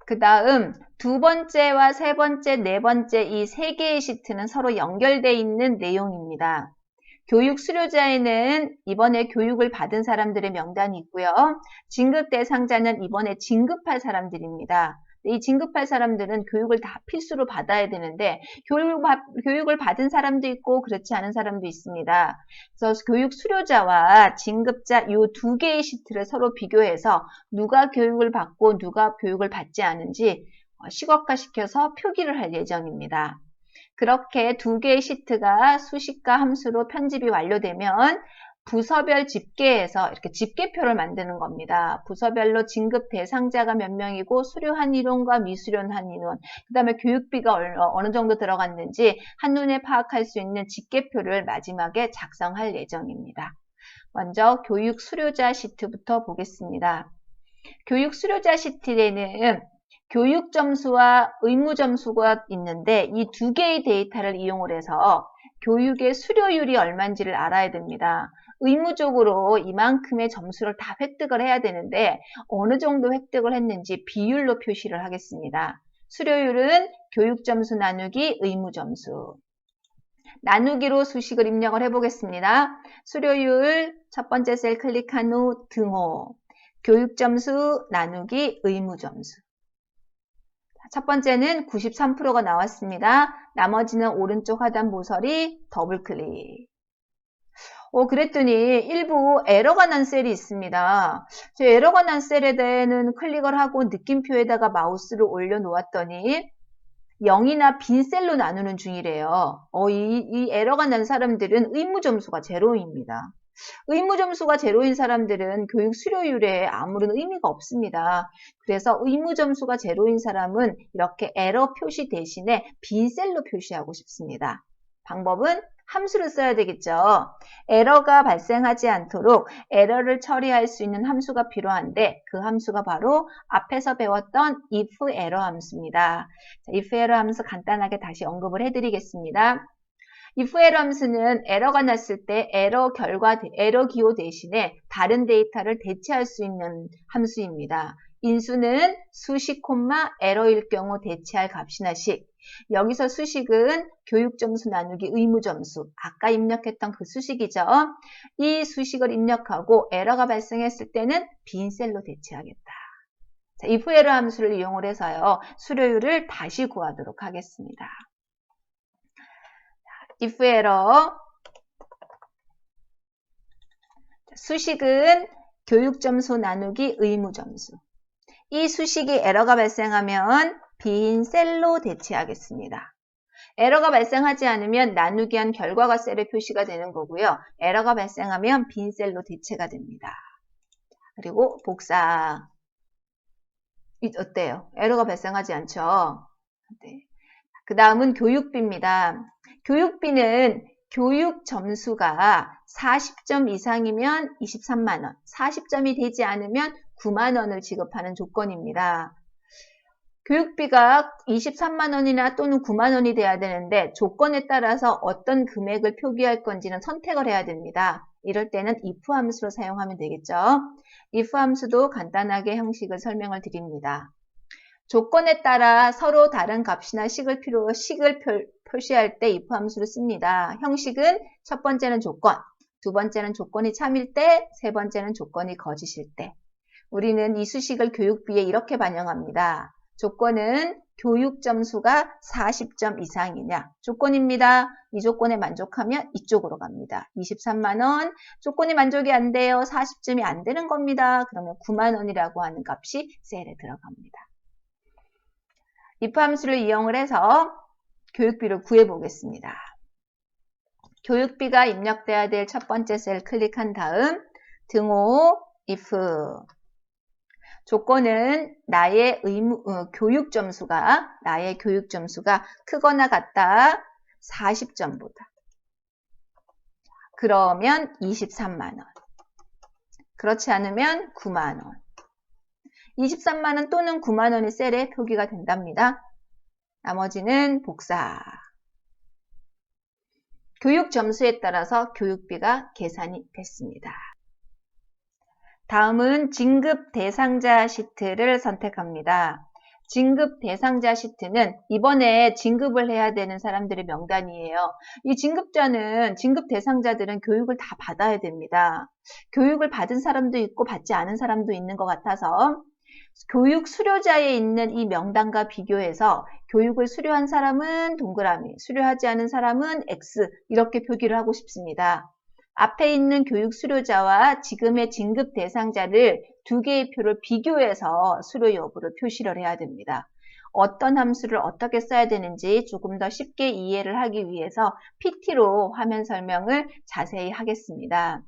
그 다음 두 번째와 세 번째, 네 번째 이 세 개의 시트는 서로 연결되어 있는 내용입니다. 교육 수료자에는 이번에 교육을 받은 사람들의 명단이 있고요. 진급 대상자는 이번에 진급할 사람들입니다. 이 진급할 사람들은 교육을 다 필수로 받아야 되는데 교육을 받은 사람도 있고 그렇지 않은 사람도 있습니다. 그래서 교육 수료자와 진급자 이 두 개의 시트를 서로 비교해서 누가 교육을 받고 누가 교육을 받지 않은지 시각화시켜서 표기를 할 예정입니다. 그렇게 두 개의 시트가 수식과 함수로 편집이 완료되면 부서별 집계에서 이렇게 집계표를 만드는 겁니다. 부서별로 진급 대상자가 몇 명이고 수료한 인원과 미수료한 인원, 그 다음에 교육비가 어느 정도 들어갔는지 한눈에 파악할 수 있는 집계표를 마지막에 작성할 예정입니다. 먼저 교육 수료자 시트부터 보겠습니다. 교육 수료자 시트에는 교육 점수와 의무 점수가 있는데 이 두 개의 데이터를 이용을 해서 교육의 수료율이 얼마인지를 알아야 됩니다. 의무적으로 이만큼의 점수를 다 획득을 해야 되는데 어느 정도 획득을 했는지 비율로 표시를 하겠습니다. 수료율은 교육 점수 나누기 의무 점수. 나누기로 수식을 입력을 해보겠습니다. 수료율 첫 번째 셀 클릭한 후 등호. 교육 점수 나누기 의무 점수. 첫 번째는 93%가 나왔습니다. 나머지는 오른쪽 하단 모서리 더블 클릭. 그랬더니 일부 에러가 난 셀이 있습니다. 에러가 난 셀에 대해는 클릭을 하고 느낌표에다가 마우스를 올려놓았더니 0이나 빈 셀로 나누는 중이래요. 이 에러가 난 사람들은 의무 점수가 제로입니다. 의무 점수가 제로인 사람들은 교육 수료율에 아무런 의미가 없습니다. 그래서 의무 점수가 제로인 사람은 이렇게 에러 표시 대신에 빈 셀로 표시하고 싶습니다. 방법은 함수를 써야 되겠죠. 에러가 발생하지 않도록 에러를 처리할 수 있는 함수가 필요한데 그 함수가 바로 앞에서 배웠던 if 에러 함수입니다. if 에러 함수 간단하게 다시 언급을 해드리겠습니다. if 에러 함수는 에러가 났을 때 에러 기호 대신에 다른 데이터를 대체할 수 있는 함수입니다. 인수는 수식, 에러일 경우 대체할 값이나 식. 여기서 수식은 교육점수 나누기 의무점수. 아까 입력했던 그 수식이죠. 이 수식을 입력하고 에러가 발생했을 때는 빈 셀로 대체하겠다. 자, if 에러 함수를 이용을 해서요. 수료율을 다시 구하도록 하겠습니다. if 에러 수식은 교육점수 나누기 의무점수. 이 수식이 에러가 발생하면 빈 셀로 대체하겠습니다. 에러가 발생하지 않으면 나누기 한 결과가 셀에 표시가 되는 거고요. 에러가 발생하면 빈 셀로 대체가 됩니다. 그리고 복사. 어때요? 에러가 발생하지 않죠? 네. 그 다음은 교육비입니다. 교육비는 교육 점수가 40점 이상이면 23만원, 40점이 되지 않으면 9만원을 지급하는 조건입니다. 교육비가 23만원이나 또는 9만원이 돼야 되는데 조건에 따라서 어떤 금액을 표기할 건지는 선택을 해야 됩니다. 이럴 때는 if 함수로 사용하면 되겠죠. if 함수도 간단하게 형식을 설명을 드립니다. 조건에 따라 서로 다른 값이나 식을 표시할 때 if 함수를 씁니다. 형식은 첫 번째는 조건, 두 번째는 조건이 참일 때, 세 번째는 조건이 거짓일 때. 우리는 이 수식을 교육비에 이렇게 반영합니다. 조건은 교육 점수가 40점 이상이냐 조건입니다. 이 조건에 만족하면 이쪽으로 갑니다. 23만원 조건이 만족이 안 돼요. 40점이 안 되는 겁니다. 그러면 9만원이라고 하는 값이 셀에 들어갑니다. if 함수를 이용을 해서 교육비를 구해 보겠습니다. 교육비가 입력돼야 될 첫 번째 셀 클릭한 다음 등호 if 조건은 나의 교육 점수가 크거나 같다 40점보다. 그러면 23만원. 그렇지 않으면 9만원. 23만원 또는 9만원의 셀에 표기가 된답니다. 나머지는 복사. 교육 점수에 따라서 교육비가 계산이 됐습니다. 다음은 진급 대상자 시트를 선택합니다. 진급 대상자 시트는 이번에 진급을 해야 되는 사람들의 명단이에요. 이 진급자는, 진급 대상자들은 교육을 다 받아야 됩니다. 교육을 받은 사람도 있고 받지 않은 사람도 있는 것 같아서 교육 수료자에 있는 이 명단과 비교해서 교육을 수료한 사람은 동그라미, 수료하지 않은 사람은 X 이렇게 표기를 하고 싶습니다. 앞에 있는 교육 수료자와 지금의 진급 대상자를 두 개의 표를 비교해서 수료 여부를 표시를 해야 됩니다. 어떤 함수를 어떻게 써야 되는지 조금 더 쉽게 이해를 하기 위해서 PT로 화면 설명을 자세히 하겠습니다.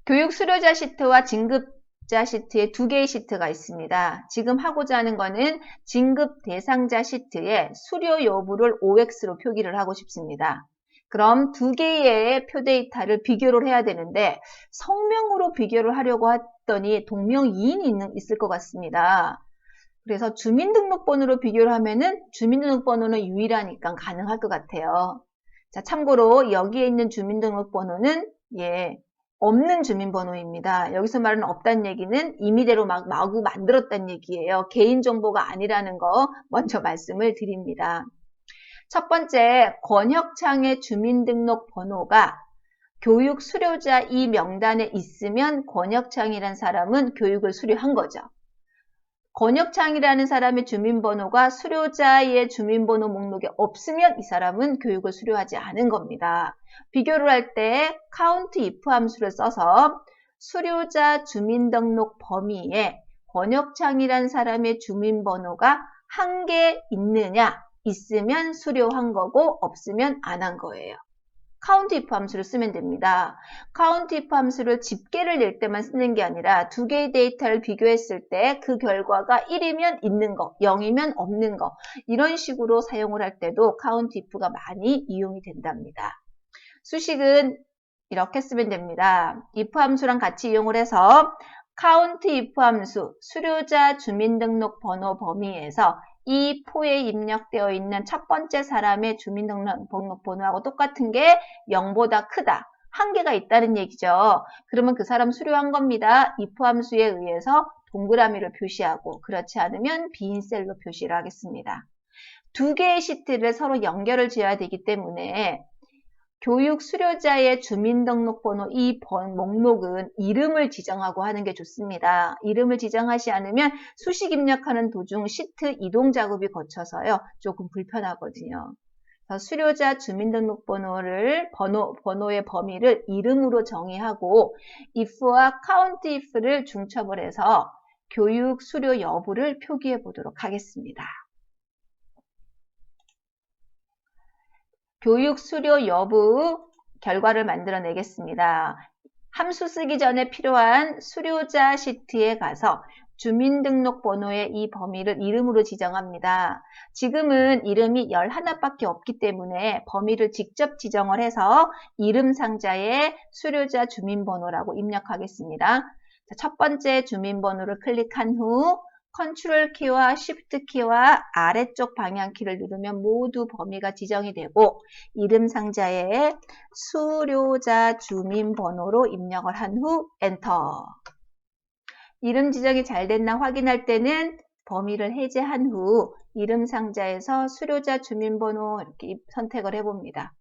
교육 수료자 시트와 진급자 시트에 두 개의 시트가 있습니다. 지금 하고자 하는 거는 진급 대상자 시트에 수료 여부를 OX로 표기를 하고 싶습니다. 그럼 두 개의 표 데이터를 비교를 해야 되는데 성명으로 비교를 하려고 했더니 동명이인이 있을 것 같습니다. 그래서 주민등록번호로 비교를 하면은 주민등록번호는 유일하니까 가능할 것 같아요. 자, 참고로 여기에 있는 주민등록번호는 없는 주민번호입니다. 여기서 말하는 없다는 얘기는 임의대로 마구 만들었다는 얘기예요. 개인정보가 아니라는 거 먼저 말씀을 드립니다. 첫 번째, 권혁창의 주민등록번호가 교육 수료자 이 명단에 있으면 권혁창이라는 사람은 교육을 수료한 거죠. 권혁창이라는 사람의 주민번호가 수료자의 주민번호 목록에 없으면 이 사람은 교육을 수료하지 않은 겁니다. 비교를 할 때 count if 함수를 써서 수료자 주민등록 범위에 권혁창이라는 사람의 주민번호가 한 개 있느냐, 있으면 수료한 거고 없으면 안 한 거예요. count if 함수를 쓰면 됩니다. count if 함수를 집계를 낼 때만 쓰는 게 아니라 두 개의 데이터를 비교했을 때 그 결과가 1이면 있는 거, 0이면 없는 거 이런 식으로 사용을 할 때도 count if가 많이 이용이 된답니다. 수식은 이렇게 쓰면 됩니다. if 함수랑 같이 이용을 해서 count if 함수, 수료자 주민등록번호 범위에서 이 포에 입력되어 있는 첫 번째 사람의 주민등록번호하고 똑같은 게 0보다 크다. 한 개가 있다는 얘기죠. 그러면 그 사람 수료한 겁니다. if 함수에 의해서 동그라미를 표시하고 그렇지 않으면 빈 셀로 표시를 하겠습니다. 두 개의 시트를 서로 연결을 지어야 되기 때문에 교육 수료자의 주민등록번호 이 목록은 이름을 지정하고 하는 게 좋습니다. 이름을 지정하지 않으면 수식 입력하는 도중 시트 이동 작업이 거쳐서요. 조금 불편하거든요. 그래서 수료자 주민등록번호의 범위를 이름으로 정의하고 if와 count if를 중첩을 해서 교육 수료 여부를 표기해 보도록 하겠습니다. 교육 수료 여부 결과를 만들어내겠습니다. 함수 쓰기 전에 필요한 수료자 시트에 가서 주민등록번호의 이 범위를 이름으로 지정합니다. 지금은 이름이 11밖에 없기 때문에 범위를 직접 지정을 해서 이름 상자에 수료자 주민번호라고 입력하겠습니다. 첫 번째 주민번호를 클릭한 후 컨트롤 키와 쉬프트 키와 아래쪽 방향키를 누르면 모두 범위가 지정이 되고 이름 상자에 수료자 주민번호로 입력을 한 후 엔터. 이름 지정이 잘 됐나 확인할 때는 범위를 해제한 후 이름 상자에서 수료자 주민번호 이렇게 선택을 해봅니다.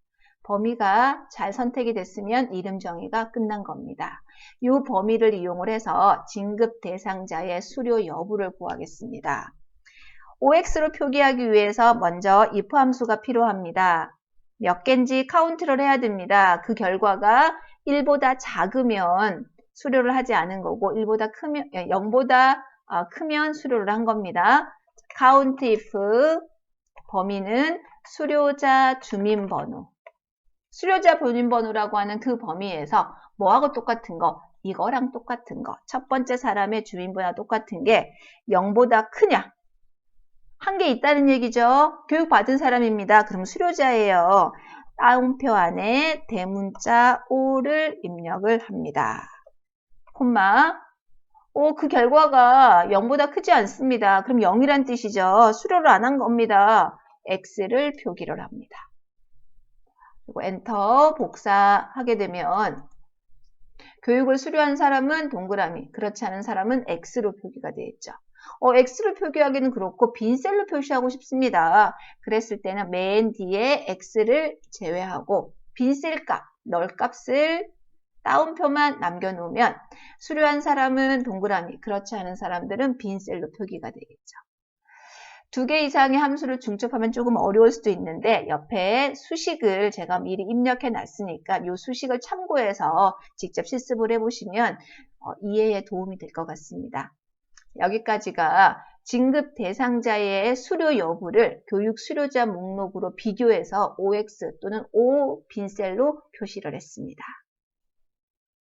범위가 잘 선택이 됐으면 이름 정의가 끝난 겁니다. 이 범위를 이용을 해서 진급 대상자의 수료 여부를 구하겠습니다. OX로 표기하기 위해서 먼저 if 함수가 필요합니다. 몇 개인지 카운트를 해야 됩니다. 그 결과가 1보다 작으면 수료를 하지 않은 거고 1보다 크면 0보다 크면 수료를 한 겁니다. count if 범위는 수료자 주민번호. 수료자 주민번호라고 하는 그 범위에서 뭐하고 똑같은 거? 이거랑 똑같은 거. 첫 번째 사람의 주민번호와 똑같은 게 0보다 크냐? 한 개 있다는 얘기죠. 교육받은 사람입니다. 그럼 수료자예요. 따옴표 안에 대문자 O를 입력을 합니다. 콤마. 그 결과가 0보다 크지 않습니다. 그럼 0이란 뜻이죠. 수료를 안 한 겁니다. X를 표기를 합니다. 그리고 엔터 복사하게 되면 교육을 수료한 사람은 동그라미, 그렇지 않은 사람은 X로 표기가 되어 있죠. X로 표기하기는 그렇고 빈 셀로 표시하고 싶습니다. 그랬을 때는 맨 뒤에 X를 제외하고 빈 셀 값, 널 값을 따옴표만 남겨놓으면 수료한 사람은 동그라미, 그렇지 않은 사람들은 빈 셀로 표기가 되겠죠. 2개 이상의 함수를 중첩하면 조금 어려울 수도 있는데 옆에 수식을 제가 미리 입력해 놨으니까 이 수식을 참고해서 직접 실습을 해보시면 이해에 도움이 될 것 같습니다. 여기까지가 진급 대상자의 수료 여부를 교육 수료자 목록으로 비교해서 OX 또는 O 빈셀로 표시를 했습니다.